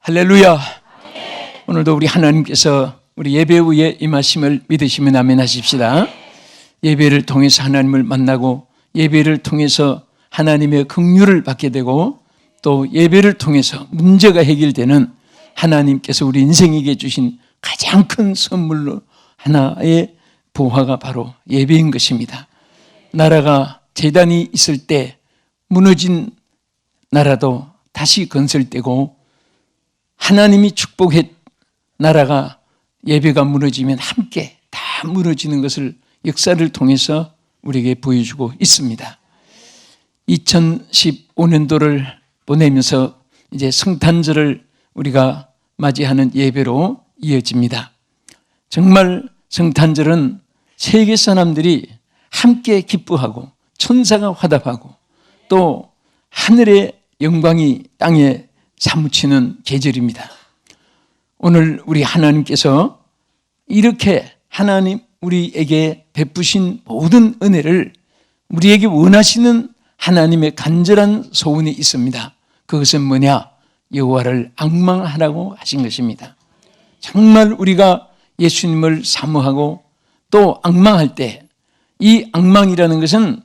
할렐루야. 오늘도 우리 하나님께서 우리 예배 후에 임하심을 믿으시면 아멘 하십시다. 예배를 통해서 하나님을 만나고 예배를 통해서 하나님의 긍휼을 받게 되고 또 예배를 통해서 문제가 해결되는 하나님께서 우리 인생에게 주신 가장 큰 선물로 하나의 보화가 바로 예배인 것입니다. 나라가 재단이 있을 때 무너진 나라도 다시 건설되고 하나님이 축복해 나라가 예배가 무너지면 함께 다 무너지는 것을 역사를 통해서 우리에게 보여주고 있습니다. 2015년도를 보내면서 이제 성탄절을 우리가 맞이하는 예배로 이어집니다. 정말 성탄절은 세계 사람들이 함께 기뻐하고 천사가 화답하고 또 하늘의 영광이 땅에 사무치는 계절입니다. 오늘 우리 하나님께서 이렇게 하나님 우리에게 베푸신 모든 은혜를 우리에게 원하시는 하나님의 간절한 소원이 있습니다. 그것은 뭐냐? 여호와를 앙망하라고 하신 것입니다. 정말 우리가 예수님을 사모하고 또 앙망할 때 이 앙망이라는 것은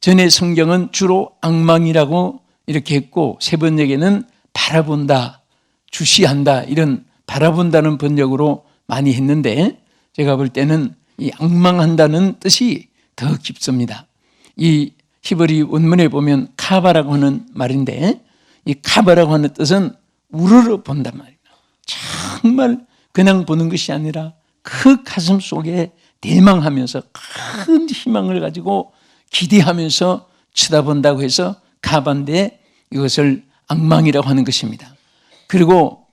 전에 성경은 주로 앙망이라고 이렇게 했고 세 번역에는 바라본다, 주시한다 이런 바라본다는 번역으로 많이 했는데 제가 볼 때는 이 앙망한다는 뜻이 더 깊습니다. 이 히브리 원문에 보면 카바라고 하는 말인데 이 카바라고 하는 뜻은 우러러 본단 말입니다. 정말 그냥 보는 것이 아니라 그 가슴 속에 대망하면서 큰 희망을 가지고 기대하면서 쳐다본다고 해서 카바인데 이것을 앙망이라고 하는 것입니다. 그리고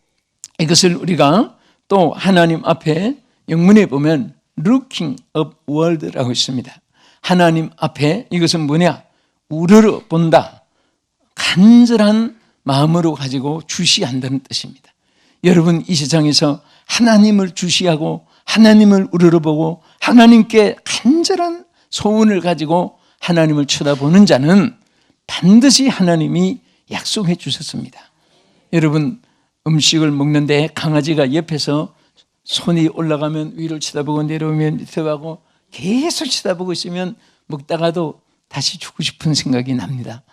이것을 우리가 또 하나님 앞에 영문에 보면 looking upward라고 있습니다. 하나님 앞에 이것은 뭐냐? 우러러 본다. 간절한 마음으로 가지고 주시한다는 뜻입니다. 여러분 이 세상에서 하나님을 주시하고 하나님을 우러러보고 하나님께 간절한 소원을 가지고 하나님을 쳐다보는 자는 반드시 하나님이 약속해 주셨습니다. 여러분 음식을 먹는데 강아지가 옆에서 손이 올라가면 위를 쳐다보고 내려오면 밑에 가고 계속 쳐다보고 있으면 먹다가도 다시 주고 싶은 생각이 납니다.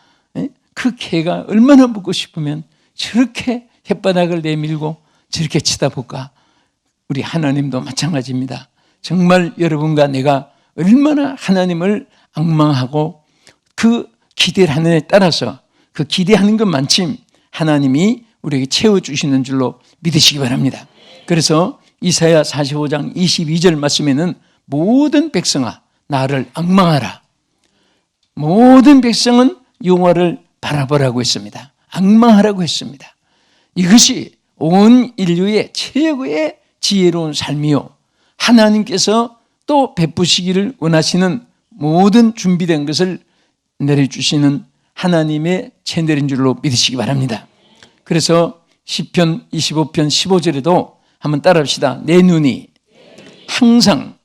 그 개가 얼마나 먹고 싶으면 저렇게 혓바닥을 내밀고 저렇게 쳐다볼까? 우리 하나님도 마찬가지입니다. 정말 여러분과 내가 얼마나 하나님을 앙망하고 그 기대를 하는 데 따라서 그 기대하는 것만큼 하나님이 우리에게 채워주시는 줄로 믿으시기 바랍니다. 그래서 이사야 45장 22절 말씀에는 모든 백성아 나를 앙망하라. 모든 백성은 여호와를 바라보라고 했습니다. 앙망하라고 했습니다. 이것이 온 인류의 최고의 지혜로운 삶이요 하나님께서 또 베푸시기를 원하시는 모든 준비된 것을 내려주시는 하나님의 채널인 줄로 믿으시기 바랍니다. 그래서 시편 25편 15절에도 한번 따라합시다. 내 눈이 항상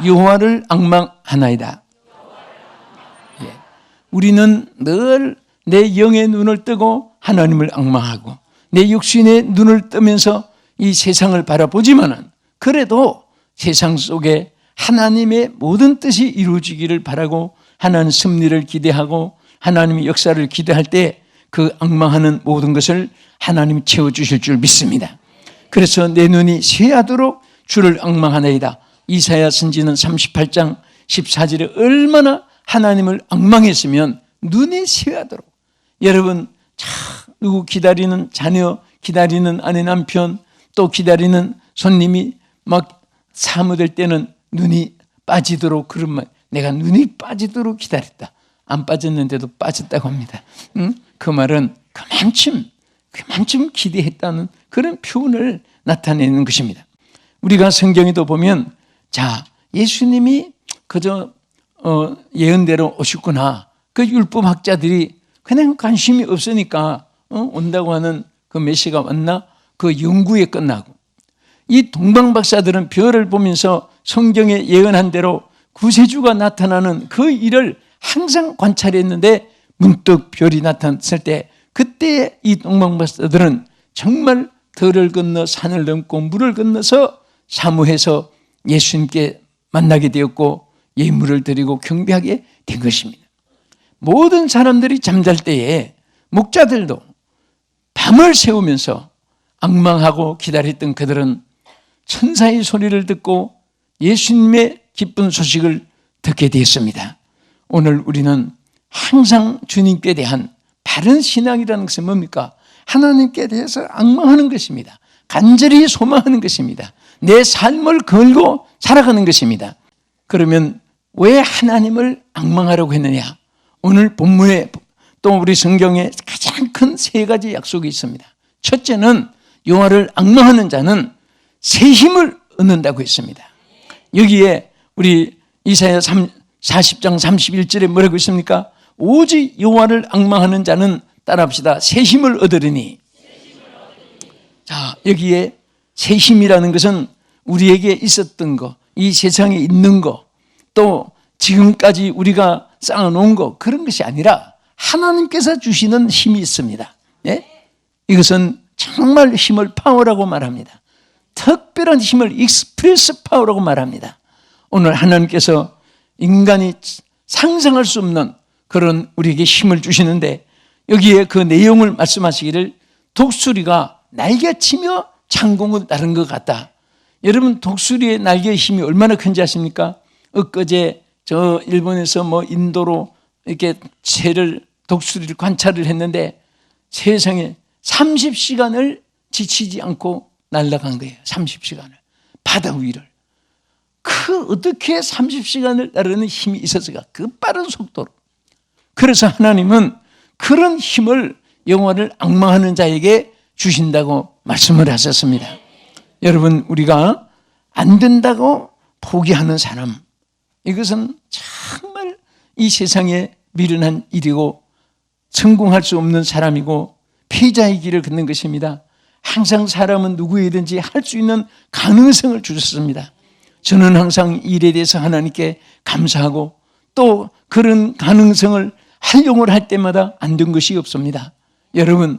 여호와를 앙망하나이다. 우리는 늘 내 영의 눈을 뜨고 하나님을 앙망하고 내 육신의 눈을 뜨면서 이 세상을 바라보지만은 그래도 세상 속에 하나님의 모든 뜻이 이루어지기를 바라고 하나님 승리를 기대하고 하나님의 역사를 기대할 때 그 앙망하는 모든 것을 하나님이 채워주실 줄 믿습니다. 그래서 내 눈이 새하도록 주를 앙망하나이다. 이사야 선지는 38장 14절에 얼마나 하나님을 앙망했으면 눈이 새하도록 여러분 누구 기다리는 자녀 기다리는 아내 남편 또 기다리는 손님이 막 사무될 때는 눈이 빠지도록 그런 말 내가 눈이 빠지도록 기다렸다. 안 빠졌는데도 빠졌다고 합니다. 그 말은 그만큼 기대했다는 그런 표현을 나타내는 것입니다. 우리가 성경에도 보면 자 예수님이 그저 예언대로 오셨구나. 그 율법학자들이 그냥 관심이 없으니까 온다고 하는 그 메시가 왔나? 그 연구에 끝나고 이 동방박사들은 별을 보면서 성경에 예언한 대로 구세주가 나타나는 그 일을 항상 관찰했는데 문득 별이 나타났을 때 그때 이 동방박사들은 정말 들을 건너 산을 넘고 물을 건너서 사무해서 예수님께 만나게 되었고 예물을 드리고 경배하게 된 것입니다. 모든 사람들이 잠잘 때에 목자들도 밤을 새우면서 앙망하고 기다렸던 그들은 천사의 소리를 듣고 예수님의 기쁜 소식을 듣게 되었습니다. 오늘 우리는 항상 주님께 대한 바른 신앙이라는 것은 뭡니까? 하나님께 대해서 앙망하는 것입니다. 간절히 소망하는 것입니다. 내 삶을 걸고 살아가는 것입니다. 그러면 왜 하나님을 앙망하려고 했느냐? 오늘 본문에 또 우리 성경에 가장 큰 세 가지 약속이 있습니다. 첫째는 여호와를 앙망하는 자는 새 힘을 얻는다고 했습니다. 여기에 우리 이사야 40장 31절에 뭐라고 있습니까? 오직 여호와를 앙망하는 자는 따라합시다. 새 힘을 얻으리니. 자, 여기에 새 힘이라는 것은 우리에게 있었던 거, 이 세상에 있는 거, 또 지금까지 우리가 쌓아놓은 거, 그런 것이 아니라 하나님께서 주시는 힘이 있습니다. 예? 이것은 정말 힘을 파워라고 말합니다. 특별한 힘을 익스프레스 파워라고 말합니다. 오늘 하나님께서 인간이 상상할 수 없는 그런 우리에게 힘을 주시는데 여기에 그 내용을 말씀하시기를 독수리가 날개치며 창공을 나른 것 같다. 여러분 독수리의 날개의 힘이 얼마나 큰지 아십니까? 엊그제 저 일본에서 인도로 이렇게 독수리를 관찰을 했는데 세상에 30시간을 지치지 않고 날아간 거예요. 30시간을. 바다 위를. 어떻게 30시간을 나르는 힘이 있었을까? 그 빠른 속도로. 그래서 하나님은 그런 힘을 영혼을 앙망하는 자에게 주신다고 말씀을 하셨습니다. 여러분 우리가 안 된다고 포기하는 사람, 이것은 정말 이 세상에 미련한 일이고 성공할 수 없는 사람이고 피자의 길을 걷는 것입니다. 항상 사람은 누구이든지 할 수 있는 가능성을 주셨습니다. 저는 항상 일에 대해서 하나님께 감사하고 또 그런 가능성을 활용을 할 때마다 안 된 것이 없습니다. 여러분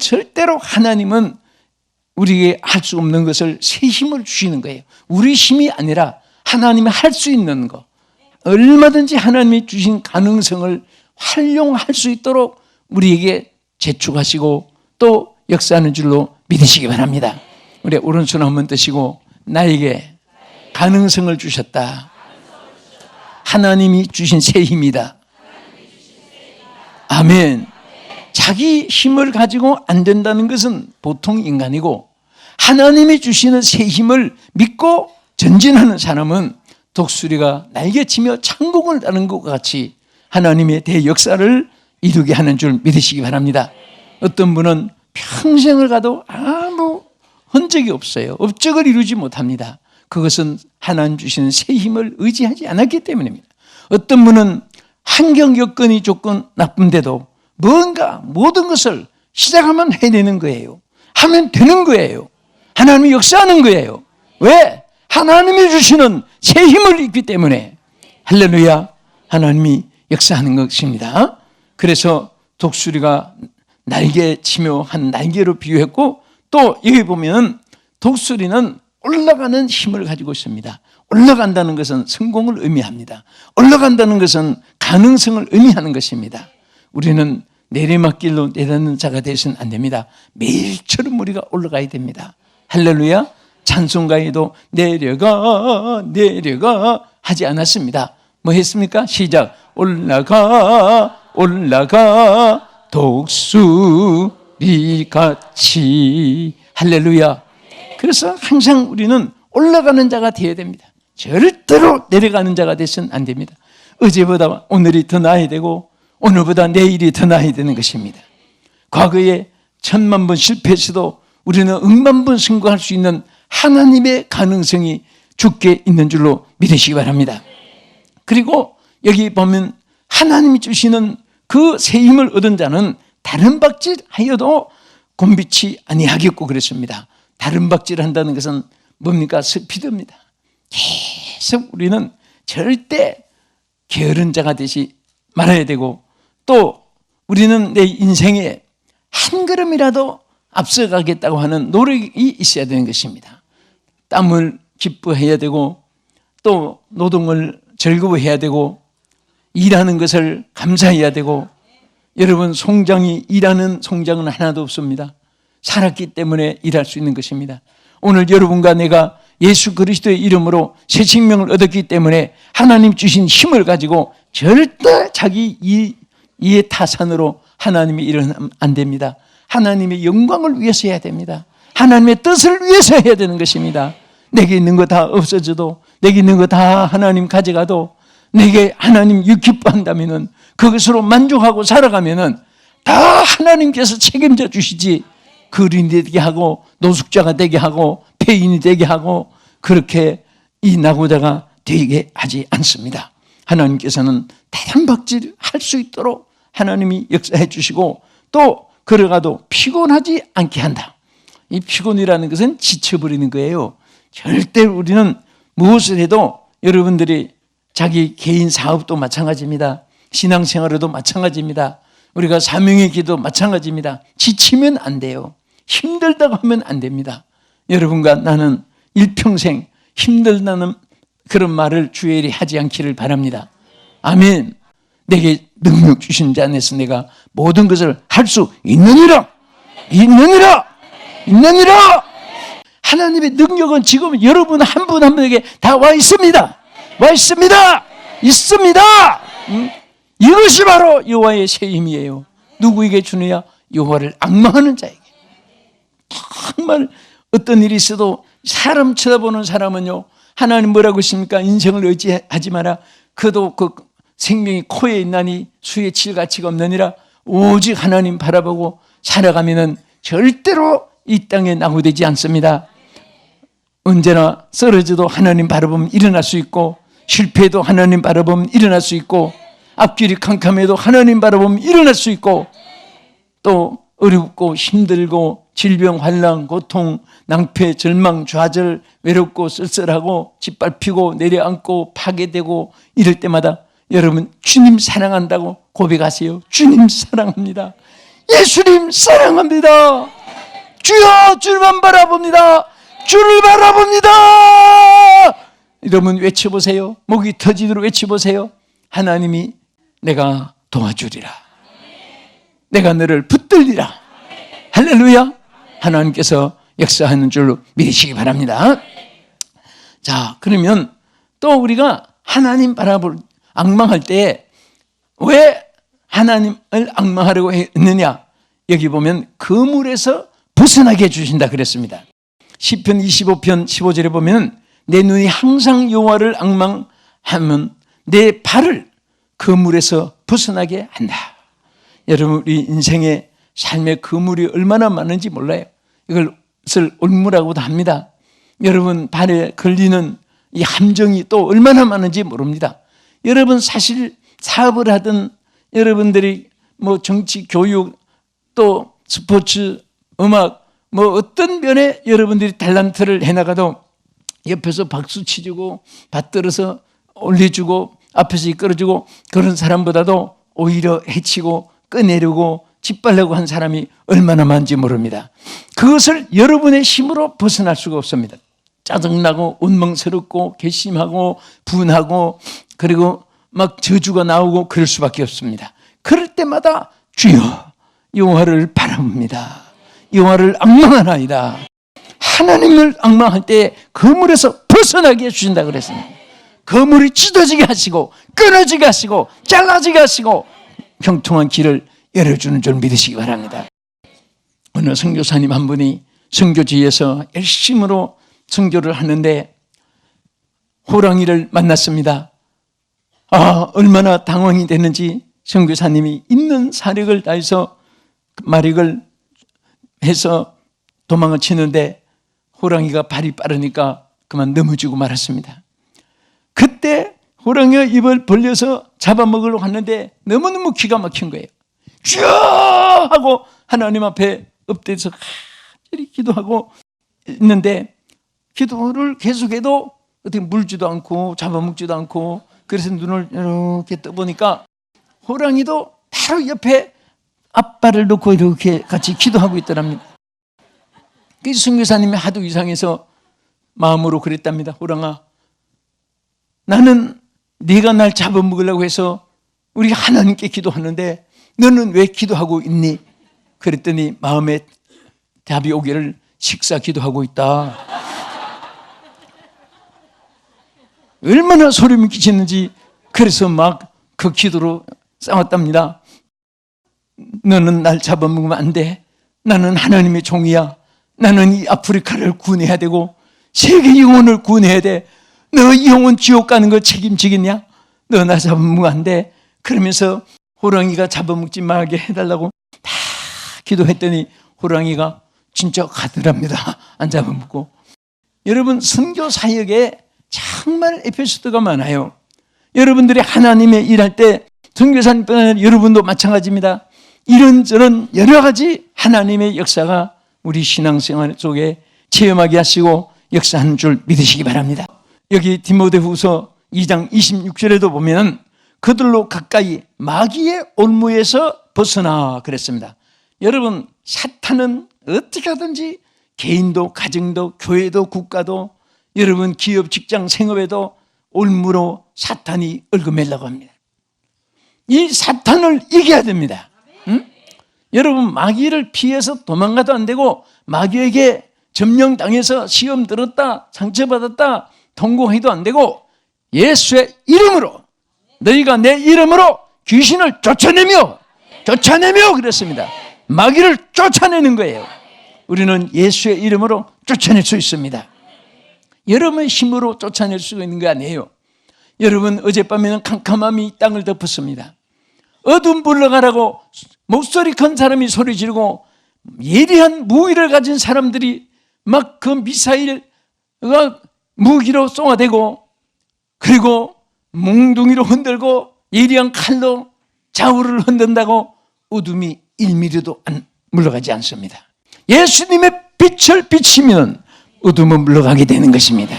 절대로 하나님은 우리에게 할 수 없는 것을 새 힘을 주시는 거예요. 우리 힘이 아니라 하나님이 할 수 있는 거, 얼마든지 하나님이 주신 가능성을 활용할 수 있도록 우리에게 제축하시고 또 역사하는 줄로 믿으시기 바랍니다. 우리 오른손 한번 드시고 나에게 가능성을 주셨다. 하나님이 주신 새 힘이다. 아멘. 자기 힘을 가지고 안 된다는 것은 보통 인간이고 하나님이 주시는 새 힘을 믿고 전진하는 사람은 독수리가 날개치며 창공을 나는 것과 같이 하나님의 대역사를 이루게 하는 줄 믿으시기 바랍니다. 어떤 분은 평생을 가도 아무 흔적이 없어요. 업적을 이루지 못합니다. 그것은 하나님 주시는 새 힘을 의지하지 않았기 때문입니다. 어떤 분은 환경 여건이 조금 나쁜데도 뭔가 모든 것을 시작하면 해내는 거예요. 하면 되는 거예요. 하나님이 역사하는 거예요. 왜? 하나님이 주시는 새 힘을 입기 때문에. 할렐루야. 하나님이 역사하는 것입니다. 그래서 독수리가 날개치며 한 날개로 비유했고 또 여기 보면 독수리는 올라가는 힘을 가지고 있습니다. 올라간다는 것은 성공을 의미합니다. 올라간다는 것은 가능성을 의미하는 것입니다. 우리는 내리막길로 내딛는 자가 되서는 안 됩니다. 매일처럼 우리가 올라가야 됩니다. 할렐루야. 찬송가에도 내려가 하지 않았습니다. 뭐 했습니까? 시작. 올라가 독수리같이. 할렐루야. 그래서 항상 우리는 올라가는 자가 되어야 됩니다. 절대로 내려가는 자가 되서는 안 됩니다. 어제보다 오늘이 더 나아야 되고 오늘보다 내일이 더 나아야 되는 것입니다. 과거에 1000만 번 실패했어도 우리는 100,000번 성공할 수 있는 하나님의 가능성이 주께 있는 줄로 믿으시기 바랍니다. 그리고 여기 보면 하나님이 주시는 그 새 힘을 얻은 자는 다른 박질하여도 곤비치 아니하겠고 그랬습니다. 다른 박질한다는 것은 뭡니까? 스피드입니다. 계속 우리는 절대 게으른 자가 되지 말아야 되고 또 우리는 내 인생에 한 걸음이라도 앞서가겠다고 하는 노력이 있어야 되는 것입니다. 땀을 기뻐해야 되고 또 노동을 즐거워해야 되고 일하는 것을 감사해야 되고 여러분 송장이 일하는 송장은 하나도 없습니다. 살았기 때문에 일할 수 있는 것입니다. 오늘 여러분과 내가 예수 그리스도의 이름으로 새 생명을 얻었기 때문에 하나님 주신 힘을 가지고 절대 자기 이해 타산으로 하나님의 일은 안 됩니다. 하나님의 영광을 위해서 해야 됩니다. 하나님의 뜻을 위해서 해야 되는 것입니다. 내게 있는 거 다 없어져도 내게 있는 거 다 하나님 가져가도 내게 하나님 기뻐한다면은 그것으로 만족하고 살아가면은 다 하나님께서 책임져 주시지 거린이 되게 하고 노숙자가 되게 하고 폐인이 되게 하고 그렇게 이 나고자가 되게 하지 않습니다. 하나님께서는 대단박질 할 수 있도록 하나님이 역사해 주시고 또 걸어가도 피곤하지 않게 한다. 이 피곤이라는 것은 지쳐버리는 거예요. 절대 우리는 무엇을 해도 여러분들이 자기 개인 사업도 마찬가지입니다. 신앙생활에도 마찬가지입니다. 우리가 사명의 기도 마찬가지입니다. 지치면 안 돼요. 힘들다고 하면 안 됩니다. 여러분과 나는 일평생 힘들다는 그런 말을 주일에 하지 않기를 바랍니다. 아멘. 내게 능력 주신 자 안에서 내가 모든 것을 할 수 있느니라. 있느니라. 있느니라. 하나님의 능력은 지금 여러분 한 분 한 분에게 다 와 있습니다. 와 있습니다. 있습니다. 이것이 바로 여호와의 새 힘이에요. 누구에게 주느냐? 여호와를 악망하는 자에게. 정말 어떤 일이 있어도 사람 쳐다보는 사람은요, 하나님 뭐라고 했습니까? 인생을 의지하지 마라. 그도 그 생명이 코에 있나니 수에 칠 가치가 없느니라. 오직 하나님 바라보고 살아가면은 절대로 이 땅에 낙오되지 않습니다. 언제나 쓰러져도 하나님 바라보면 일어날 수 있고, 실패해도 하나님 바라보면 일어날 수 있고, 앞길이 캄캄해도 하나님 바라보면 일어날 수 있고, 또 어렵고 힘들고 질병, 환난, 고통, 낭패, 절망, 좌절, 외롭고 쓸쓸하고 짓밟히고 내려앉고 파괴되고 이럴 때마다 여러분 주님 사랑한다고 고백하세요. 주님 사랑합니다. 예수님 사랑합니다. 주여 주님만 바라봅니다. 주를 바라봅니다. 여러분 외쳐보세요. 목이 터지도록 외쳐보세요. 하나님이 내가 도와주리라. 내가 너를 붙들리라. 할렐루야. 하나님께서 역사하는 줄로 믿으시기 바랍니다. 자, 그러면 또 우리가 하나님 바라볼 앙망할 때 왜 하나님을 앙망하려고 했느냐? 여기 보면 그물에서 벗어나게 해주신다 그랬습니다. 시편 25편 15절에 보면 내 눈이 항상 여호와를 앙망하면 내 발을 그물에서 벗어나게 한다. 여러분 우리 인생의 삶의 그물이 얼마나 많은지 몰라요. 이것을 올무라고도 합니다. 여러분 발에 걸리는 이 함정이 또 얼마나 많은지 모릅니다. 여러분 사실 사업을 하든 여러분들이 뭐 정치, 교육, 또 스포츠, 음악 뭐 어떤 면에 여러분들이 탤런트를 해나가도 옆에서 박수 치주고 받들어서 올려주고 앞에서 이끌어주고 그런 사람보다도 오히려 해치고 꺼내려고 짓밟으려고 한 사람이 얼마나 많은지 모릅니다. 그것을 여러분의 힘으로 벗어날 수가 없습니다. 짜증나고 원망스럽고 괘씸하고 분하고 그리고 막 저주가 나오고 그럴 수밖에 없습니다. 그럴 때마다 주여 여호와를 바라봅니다. 여호와를 앙망하나이다. 하나님을 앙망할 때 그물에서 벗어나게 해주신다 그랬습니다. 그물이 찢어지게 하시고 끊어지게 하시고 잘라지게 하시고 형통한 길을 열어주는 줄 믿으시기 바랍니다. 어느 선교사님 한 분이 선교지에서 열심으로 선교를 하는데 호랑이를 만났습니다. 얼마나 당황이 됐는지 선교사님이 있는 사력을 다해서 마력을 해서 도망을 치는데 호랑이가 발이 빠르니까 그만 넘어지고 말았습니다. 그때 호랑이가 입을 벌려서 잡아먹으려고 하는데 너무너무 기가 막힌 거예요. 주여! 하고 하나님 앞에 엎드려서 간절히 기도하고 있는데 기도를 계속해도 어떻게 물지도 않고 잡아먹지도 않고 그래서 눈을 이렇게 떠보니까 호랑이도 바로 옆에 앞발을 놓고 이렇게 같이 기도하고 있더랍니다. 그 선교사님이 하도 이상해서 마음으로 그랬답니다. 호랑아, 나는 네가 날 잡아먹으려고 해서 우리 하나님께 기도하는데 너는 왜 기도하고 있니? 그랬더니 마음에 답이 오기를 식사 기도하고 있다. 얼마나 소름이 끼치는지. 그래서 막 그 기도로 싸웠답니다. 너는 날 잡아먹으면 안 돼. 나는 하나님의 종이야. 나는 이 아프리카를 구원해야 되고 세계 영혼을 구원해야 돼. 너 이 영혼 지옥 가는 거 책임지겠냐? 너 나 잡아먹으면 안 돼. 그러면서 호랑이가 잡아먹지 말게 해달라고 다 기도했더니 호랑이가 진짜 가더랍니다. 안 잡아먹고. 여러분, 선교 사역에 정말 에피소드가 많아요. 여러분들이 하나님의 일할 때 선교사님뿐 아니라 여러분도 마찬가지입니다. 이런저런 여러 가지 하나님의 역사가 우리 신앙생활 속에 체험하게 하시고 역사하는 줄 믿으시기 바랍니다. 여기 디모데후서 2장 26절에도 보면 그들로 가까이 마귀의 올무에서 벗어나 그랬습니다. 여러분, 사탄은 어떻게 하든지 개인도 가정도 교회도 국가도 여러분 기업 직장 생업에도 올무로 사탄이 얽어매려고 합니다. 이 사탄을 이겨야 됩니다. 응? 여러분, 마귀를 피해서 도망가도 안 되고 마귀에게 점령당해서 시험 들었다 상처받았다 통곡해도 안 되고 예수의 이름으로, 너희가 내 이름으로 귀신을 쫓아내며 그랬습니다. 마귀를 쫓아내는 거예요. 우리는 예수의 이름으로 쫓아낼 수 있습니다. 여러분의 힘으로 쫓아낼 수 있는 게 아니에요. 여러분, 어젯밤에는 캄캄함이 땅을 덮었습니다. 어둠 물러가라고 목소리 큰 사람이 소리 지르고 예리한 무기를 가진 사람들이 막 그 미사일을 무기로 쏘아대고 그리고 몽둥이로 흔들고 예리한 칼로 좌우를 흔든다고 어둠이 1mm도 물러가지 않습니다. 예수님의 빛을 비치면 어둠은 물러가게 되는 것입니다.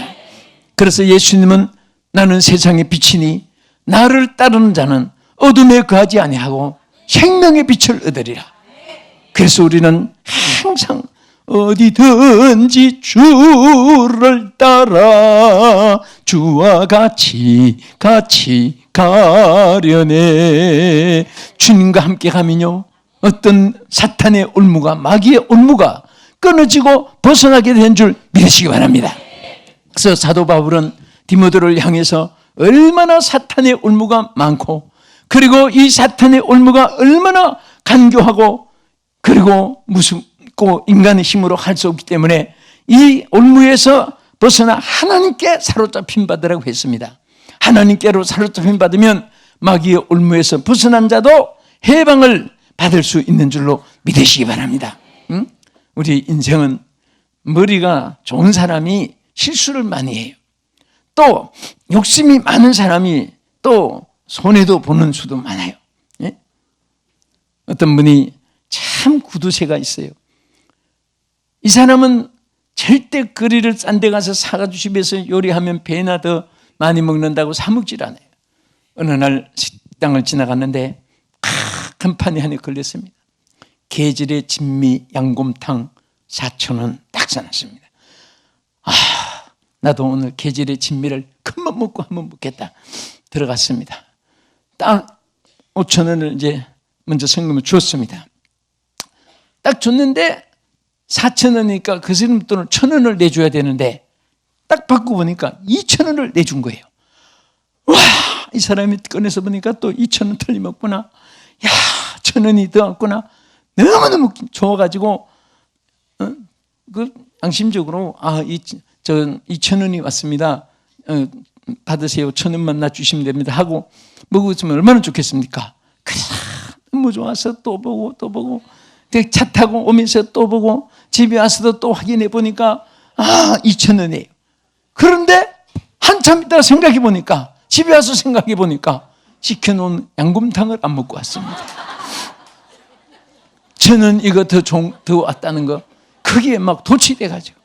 그래서 예수님은 나는 세상의 빛이니 나를 따르는 자는 어둠에 거하지 아니하고 생명의 빛을 얻으리라. 그래서 우리는 항상 어디든지 주를 따라 주와 같이 가려네. 주님과 함께 가면요, 어떤 사탄의 올무가, 마귀의 올무가 끊어지고 벗어나게 된 줄 믿으시기 바랍니다. 그래서 사도 바울은 디모데를 향해서 얼마나 사탄의 올무가 많고 그리고 이 사탄의 올무가 얼마나 간교하고 그리고 무섭고 인간의 힘으로 할 수 없기 때문에 이 올무에서 벗어나 하나님께 사로잡힌 받으라고 했습니다. 하나님께로 사로잡힌 받으면 마귀의 올무에서 벗어난 자도 해방을 받을 수 있는 줄로 믿으시기 바랍니다. 응? 우리 인생은 머리가 좋은 사람이 실수를 많이 해요. 또 욕심이 많은 사람이 또 손해도 보는 수도 많아요. 예? 어떤 분이 참 구두쇠가 있어요. 이 사람은 절대 거리를 싼 데 가서 사가지고 집에서 요리하면 배나 더 많이 먹는다고 사 먹질 않아요. 어느 날 식당을 지나갔는데 큰 판이 하나 걸렸습니다. 게질의 진미 양곰탕 4,000원 딱 써놨습니다. 나도 오늘 게질의 진미를 큰맘 먹고 한번 먹겠다. 들어갔습니다. 딱 5,000원을 이제 먼저 성금을 주었습니다. 딱 줬는데 4,000원이니까 그 사람 돈을 1,000원을 내줘야 되는데 딱 받고 보니까 2,000원을 내준 거예요. 와, 이 사람이 꺼내서 보니까 또 2,000원 틀림없구나. 야, 1,000원이 더 왔구나. 너무너무 좋아가지고 그 양심적으로 2,000원이 왔습니다. 받으세요. 1,000원만 놔주시면 됩니다. 하고 먹었으면 얼마나 좋겠습니까? 그래, 너무 좋아서 또 보고 차 타고 오면서 또 보고 집에 와서도 또 확인해 보니까 2,000원이에요. 그런데 한참 있다가 생각해 보니까 집에 와서 생각해 보니까 시켜놓은 양곰탕을 안 먹고 왔습니다. 저는 이거 더 왔다는 거 거기에 막 도취돼가지고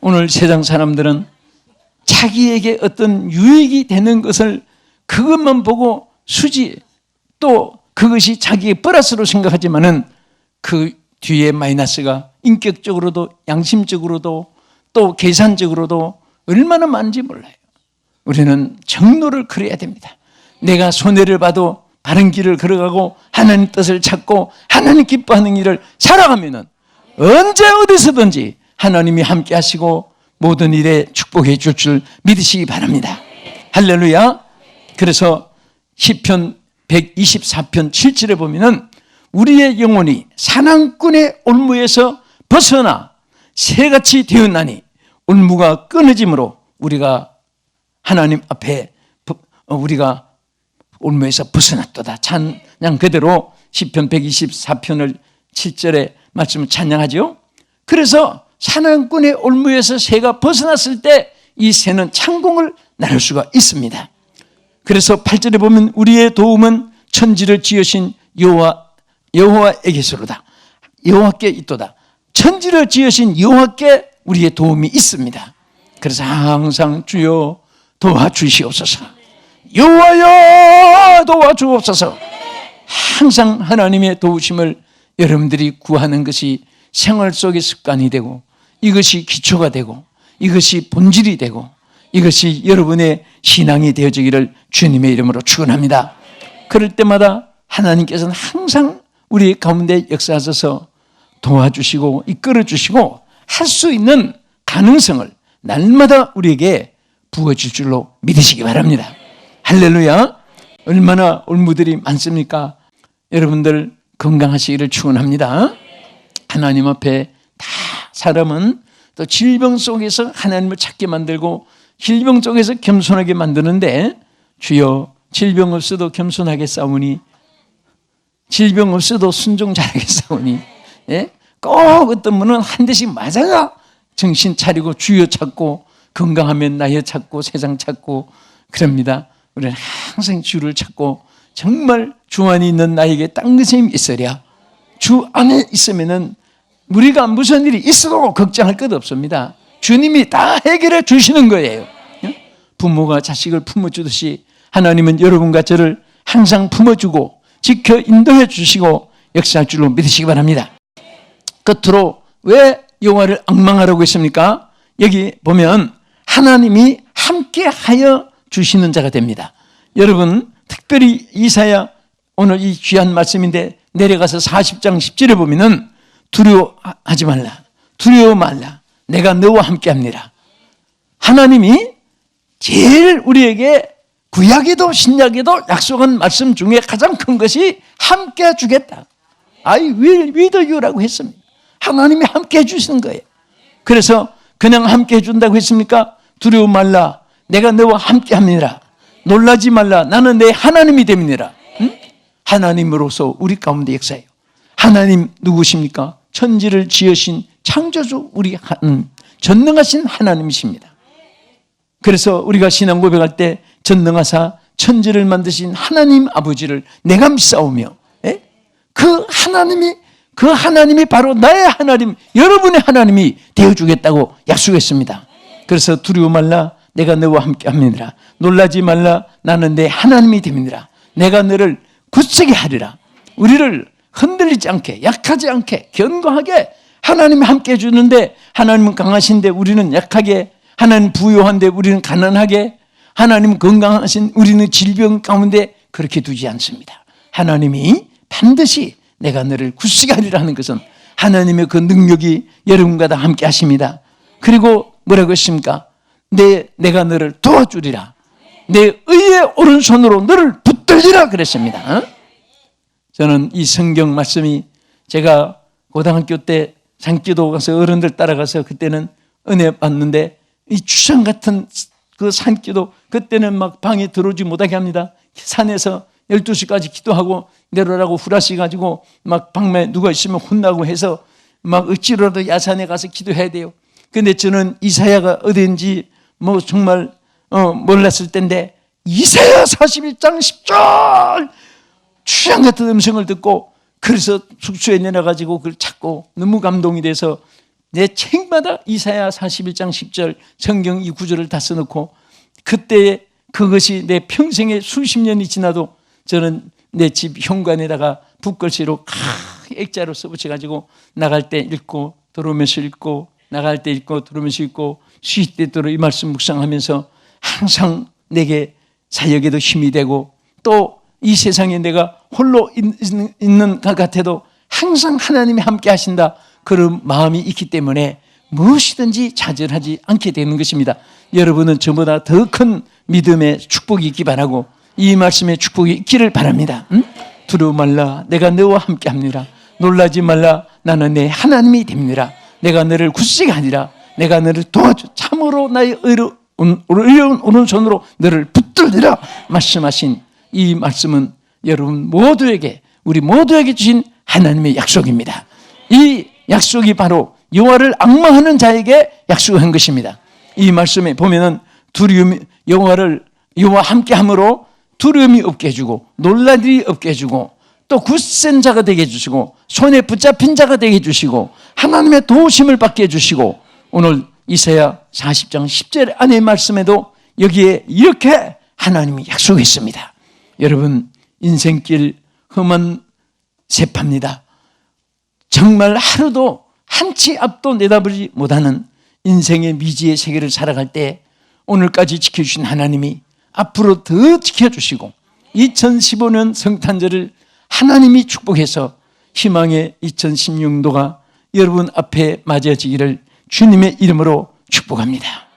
오늘 세상 사람들은 자기에게 어떤 유익이 되는 것을 그것만 보고 또 그것이 자기의 플러스로 생각하지만은 그 뒤에 마이너스가 인격적으로도 양심적으로도 또 계산적으로도 얼마나 많은지 몰라요. 우리는 정로를 그려야 됩니다. 내가 손해를 봐도 바른 길을 걸어가고 하나님 뜻을 찾고 하나님 기뻐하는 일을 살아가면은 언제 어디서든지 하나님이 함께 하시고 모든 일에 축복해 줄 줄 믿으시기 바랍니다. 할렐루야. 그래서 시편 124편 7절에 보면은 우리의 영혼이 사냥꾼의 올무에서 벗어나 새같이 되었나니 올무가 끊어짐으로 우리가 하나님 앞에 우리가 올무에서 벗어났도다. 찬양 그대로 시편 124편을 7절에 말씀을 찬양하죠. 그래서 사냥꾼의 올무에서 새가 벗어났을 때 이 새는 창공을 나를 수가 있습니다. 그래서 8절에 보면 우리의 도움은 천지를 지으신 여호와에게서로다. 여호와께 있도다. 천지를 지으신 여호와께 우리의 도움이 있습니다. 그래서 항상 주여 도와주시옵소서. 여호와여 도와주옵소서. 항상 하나님의 도우심을 여러분들이 구하는 것이 생활 속의 습관이 되고 이것이 기초가 되고 이것이 본질이 되고 이것이 여러분의 신앙이 되어지기를 주님의 이름으로 축원합니다. 그럴 때마다 하나님께서는 항상 우리 가운데 역사하셔서 도와주시고 이끌어주시고 할 수 있는 가능성을 날마다 우리에게 부어줄 줄로 믿으시기 바랍니다. 할렐루야. 얼마나 올무들이 많습니까? 여러분들 건강하시기를 축원합니다. 하나님 앞에 다 사람은 또 질병 속에서 하나님을 찾게 만들고 질병 속에서 겸손하게 만드는데 주여 질병 없어도 겸손하게 싸우니 질병 없어도 순종 잘하게 싸우니 예? 꼭 어떤 분은 한 대씩 맞아야 정신 차리고 주여 찾고 건강하면 나여 찾고 세상 찾고 그럽니다. 우리는 항상 주를 찾고 정말 주 안에 있는 나에게 딴 것이 있으랴. 주 안에 있으면은 우리가 무슨 일이 있어도 걱정할 것 없습니다. 주님이 다 해결해 주시는 거예요. 부모가 자식을 품어주듯이 하나님은 여러분과 저를 항상 품어주고 지켜 인도해 주시고 역사할 줄로 믿으시기 바랍니다. 끝으로 왜 여호와를 앙망하라고 했습니까? 여기 보면 하나님이 함께하여 주시는 자가 됩니다. 여러분 특별히 이사야 오늘 이 귀한 말씀인데 내려가서 40장 10절에 보면은 두려워하지 말라. 두려워 말라. 내가 너와 함께합니다. 하나님이 제일 우리에게 구약에도 신약에도 약속한 말씀 중에 가장 큰 것이 함께 주겠다. I will with you라고 했습니다. 하나님이 함께 해주시는 거예요. 그래서 그냥 함께 해준다고 했습니까? 두려워 말라. 내가 너와 함께합니다. 놀라지 말라. 나는 내 하나님이 됩니다. 응? 하나님으로서 우리 가운데 역사해요. 하나님 누구십니까? 천지를 지으신 창조주 우리 전능하신 하나님이십니다. 그래서 우리가 신앙 고백할 때 전능하사 천지를 만드신 하나님 아버지를 내가 믿사오며 그 하나님이 바로 나의 하나님, 여러분의 하나님이 되어주겠다고 약속했습니다. 그래서 두려워 말라. 내가 너와 함께합니다. 놀라지 말라. 나는 내 하나님이 됩니다. 내가 너를 굳세게 하리라. 우리를 흔들리지 않게, 약하지 않게, 견고하게 하나님이 함께 해주는데 하나님은 강하신데 우리는 약하게, 하나님 부유한데 우리는 가난하게, 하나님 건강하신 우리는 질병 가운데 그렇게 두지 않습니다. 하나님이 반드시 내가 너를 굳세게 하리라 하는 것은 하나님의 그 능력이 여러분과 다 함께 하십니다. 그리고 뭐라고 했습니까? 내가 너를 도와주리라. 내 의의 오른손으로 너를 붙들리라 그랬습니다. 저는 이 성경 말씀이 제가 고등학교 때 산기도 가서 어른들 따라가서 그때는 은혜 받는데 이 추상 같은 그 산기도 그때는 막 방에 들어오지 못하게 합니다. 산에서 12시까지 기도하고 내려라고 후라시 가지고 막 방에 누가 있으면 혼나고 해서 막 억지로라도 야산에 가서 기도해야 돼요. 근데 저는 이사야가 어딘지 뭐 정말 몰랐을 때인데 이사야 41장 10절 취향 같은 음성을 듣고 그래서 숙소에 내려가지고 그걸 찾고 너무 감동이 돼서 내 책마다 이사야 41장 10절 성경 이 구절을 다 써놓고 그때 그것이 내 평생에 수십 년이 지나도 저는 내 집 현관에다가 붓글씨로 액자로 써붙여가지고 나갈 때 읽고 들어오면서 읽고 나갈 때 읽고 들어오면서 읽고 쉴 때도 이 말씀 묵상하면서 항상 내게 사역에도 힘이 되고 또 이 세상에 내가 홀로 있는 것 같아도 항상 하나님이 함께 하신다 그런 마음이 있기 때문에 무엇이든지 좌절하지 않게 되는 것입니다. 여러분은 저보다 더 큰 믿음의 축복이 있기 바라고 이 말씀의 축복이 있기를 바랍니다. 두려워 말라 내가 너와 함께 합니다. 놀라지 말라 나는 내 하나님이 됩니다. 내가 너를 굳세게 하리라. 내가 너를 도와줘 참으로 나의 의로운 오른손으로 너를 붙들리라 말씀하신 이 말씀은 여러분 모두에게 우리 모두에게 주신 하나님의 약속입니다. 이 약속이 바로 여호와를 앙망하는 자에게 약속한 것입니다. 이 말씀에 보면은 두려움이 여호와 함께함으로 두려움이 없게 해주고 놀랄 일이 없게 해주고 또 굳센 자가 되게 해주시고 손에 붙잡힌 자가 되게 해주시고 하나님의 도우심을 받게 해주시고 오늘 이사야 40장 10절 안의 말씀에도 여기에 이렇게 하나님이 약속했습니다. 여러분 인생길 험한 세파입니다. 정말 하루도 한치 앞도 내다보지 못하는 인생의 미지의 세계를 살아갈 때 오늘까지 지켜주신 하나님이 앞으로 더 지켜주시고 2015년 성탄절을 하나님이 축복해서 희망의 2016년도가 여러분 앞에 맞이해지기를 주님의 이름으로 축복합니다.